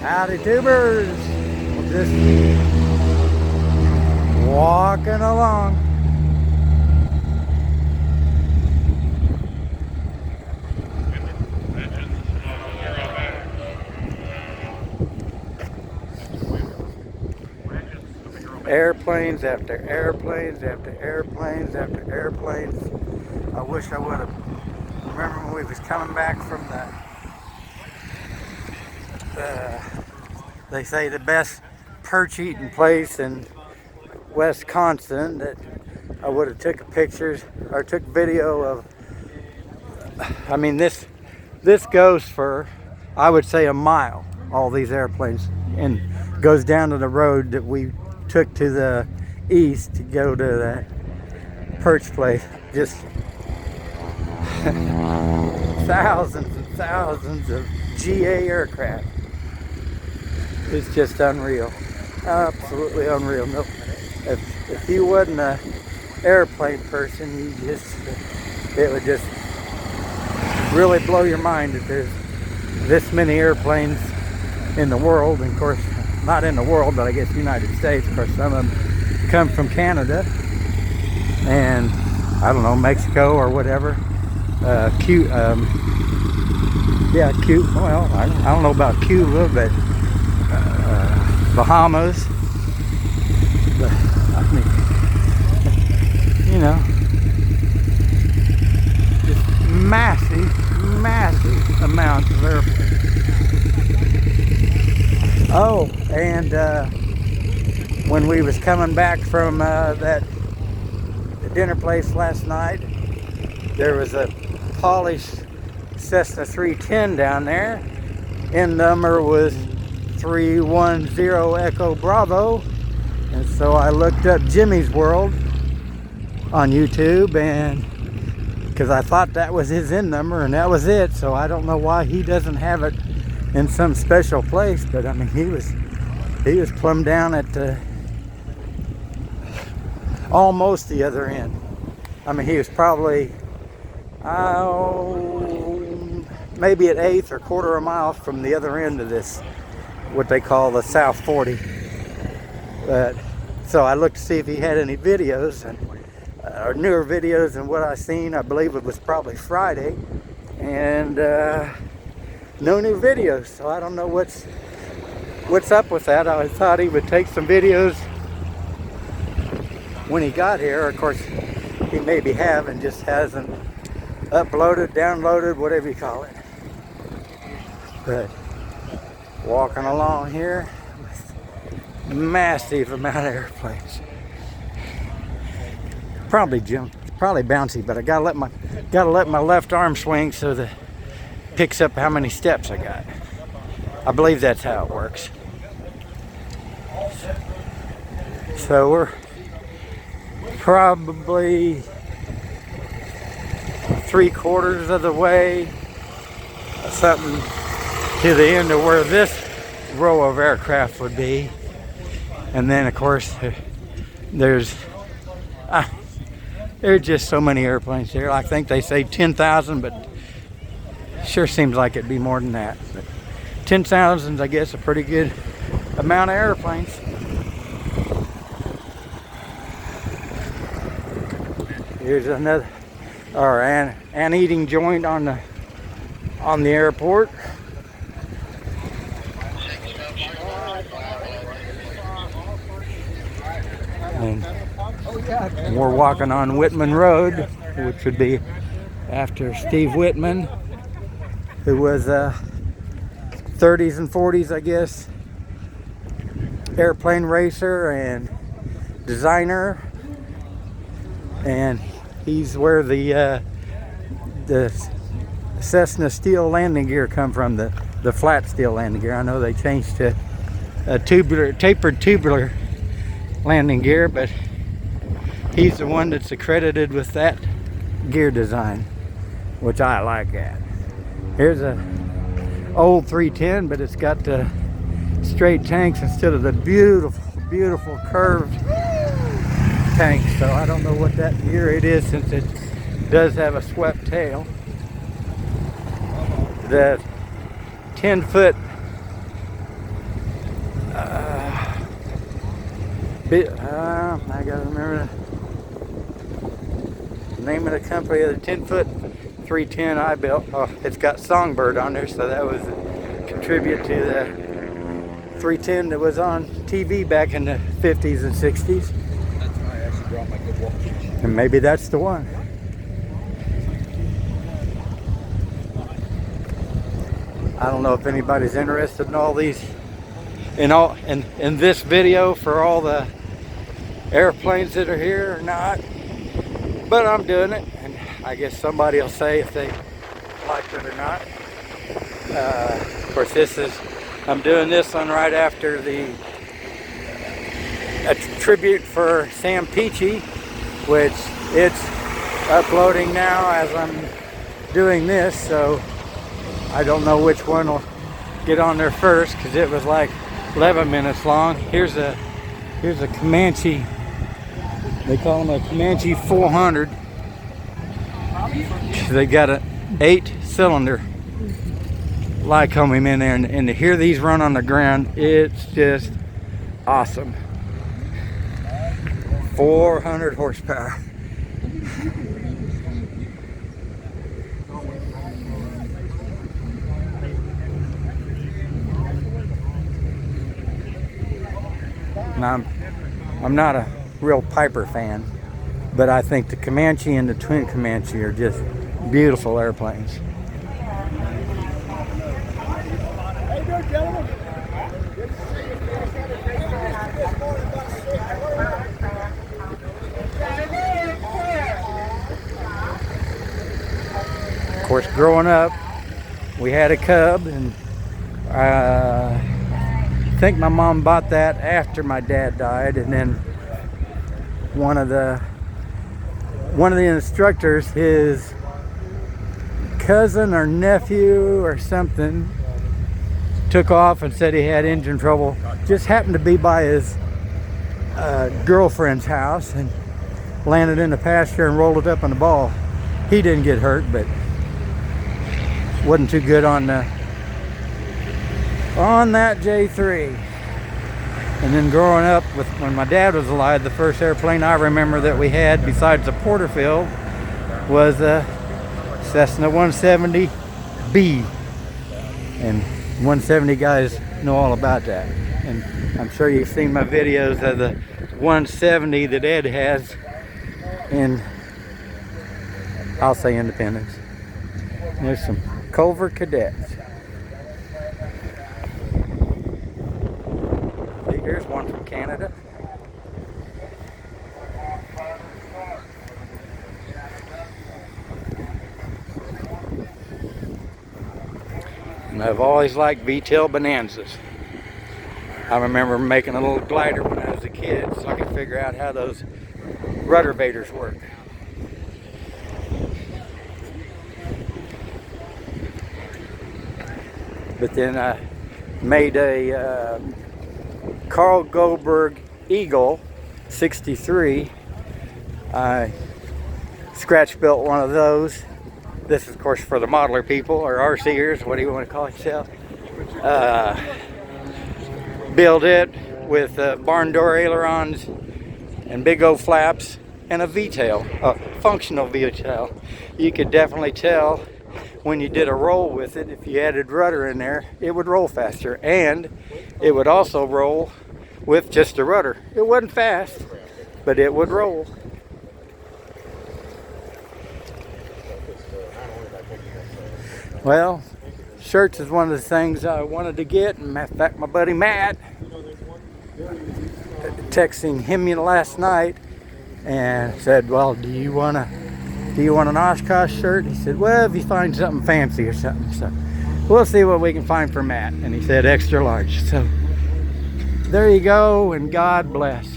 Howdy tubers! We're just walking along. Airplanes after airplanes after airplanes after airplanes. I wish I would have remembered when we was coming back from they say the best perch eating place in Wisconsin, that I would have took pictures or took video of. I mean, this goes for, I would say, a mile, all these airplanes, and goes down to the road that we took to the east to go to that perch place. Just thousands and thousands of GA aircraft. It's just unreal, absolutely unreal. No, if you wasn't an airplane person, it would just really blow your mind that there's this many airplanes in the world. And of course, not in the world, but I guess United States. Of course, some of them come from Canada and I don't know, Mexico or whatever. Cuba. Well, I don't know about Cuba, but Bahamas. But I mean, you know, just massive amounts of airplanes. Oh, and when we was coming back from the dinner place last night, there was a polished Cessna 310 down there. End number was 310 Echo Bravo. And so I looked up Jimmy's World on YouTube, and because I thought that was his end number and that was it. So I don't know why he doesn't have it in some special place, but I mean, he was plumb down at almost the other end. I mean, he was probably maybe an eighth or quarter of a mile from the other end of this, what they call the South 40. But so I looked to see if he had any videos, and or newer videos than what I seen. I believe it was probably Friday, and no new videos. So I don't know what's up with that. I thought he would take some videos when he got here. Of course, he maybe have and just hasn't uploaded, downloaded, whatever you call it. But walking along here with massive amount of airplanes. Probably bouncy, but I gotta let my left arm swing so that it picks up how many steps I got. I believe that's how it works. So we're probably 3/4 of the way, something, to the end of where this row of aircraft would be. And then of course there's just so many airplanes here. I think they say 10,000, but sure seems like it'd be more than that. But 10,000 is, I guess, a pretty good amount of airplanes. Here's another, or an eating joint on the airport. And we're walking on Whitman Road, which would be after Steve Whitman, who was 30s and 40s, I guess, airplane racer and designer. And he's where the Cessna steel landing gear come from, the flat steel landing gear. I know they changed to a tapered tubular landing gear, but he's the one that's accredited with that gear design, which I like that. Here's a old 310, but it's got the straight tanks instead of the beautiful curved tanks. So I don't know what that gear it is, since it does have a swept tail. The 10-foot I gotta remember the name of the company of the 10-foot 310 I built. Oh, it's got Songbird on there, so that was a contribute to the 310 that was on TV back in the 50s and 60s. That's why I actually brought my good walk. And maybe that's the one. I don't know if anybody's interested in all these, in this video for all the airplanes that are here or not, but I'm doing it, and I guess somebody will say if they liked it or not. Of course, I'm doing this one right after a tribute for Sam Peachy, which it's uploading now as I'm doing this, so I don't know which one will get on there first, because it was like 11 minutes long. Here's a Comanche. They call them a Comanche 400. They got an 8-cylinder Lycoming in there, and to hear these run on the ground, it's just awesome. 400 horsepower. And I'm not a real Piper fan, but I think the Comanche and the Twin Comanche are just beautiful airplanes. How you doing, gentlemen? Of course, growing up, we had a Cub, and I think my mom bought that after my dad died, and then one of the instructors, his cousin or nephew or something, took off and said he had engine trouble. Just happened to be by his girlfriend's house and landed in the pasture and rolled it up on the ball. He didn't get hurt, but wasn't too good on that J3. And then growing up, when my dad was alive, the first airplane I remember that we had besides the Porterfield was a Cessna 170B, and 170 guys know all about that. And I'm sure you've seen my videos of the 170 that Ed has in, I'll say, Independence. There's some Culver Cadets. Here's one from Canada. And I've always liked V-tail Bonanzas. I remember making a little glider when I was a kid so I could figure out how those rudder vators work. But then I made a Carl Goldberg Eagle 63. I scratch built one of those. This is, of course, for the modeler people, or RCers, what do you want to call yourself? Build it with barn door ailerons and big old flaps and a V-tail, a functional V-tail. You could definitely tell when you did a roll with it, if you added rudder in there, it would roll faster, and it would also roll with just a rudder. It wasn't fast, but it would roll. Well, shirts is one of the things I wanted to get, and in fact, my buddy Matt, texting him last night, and said, "Well, do you want an Oshkosh shirt?" He said, "Well, if you find something fancy or something." So we'll see what we can find for Matt. And he said extra large. So there you go, and God bless.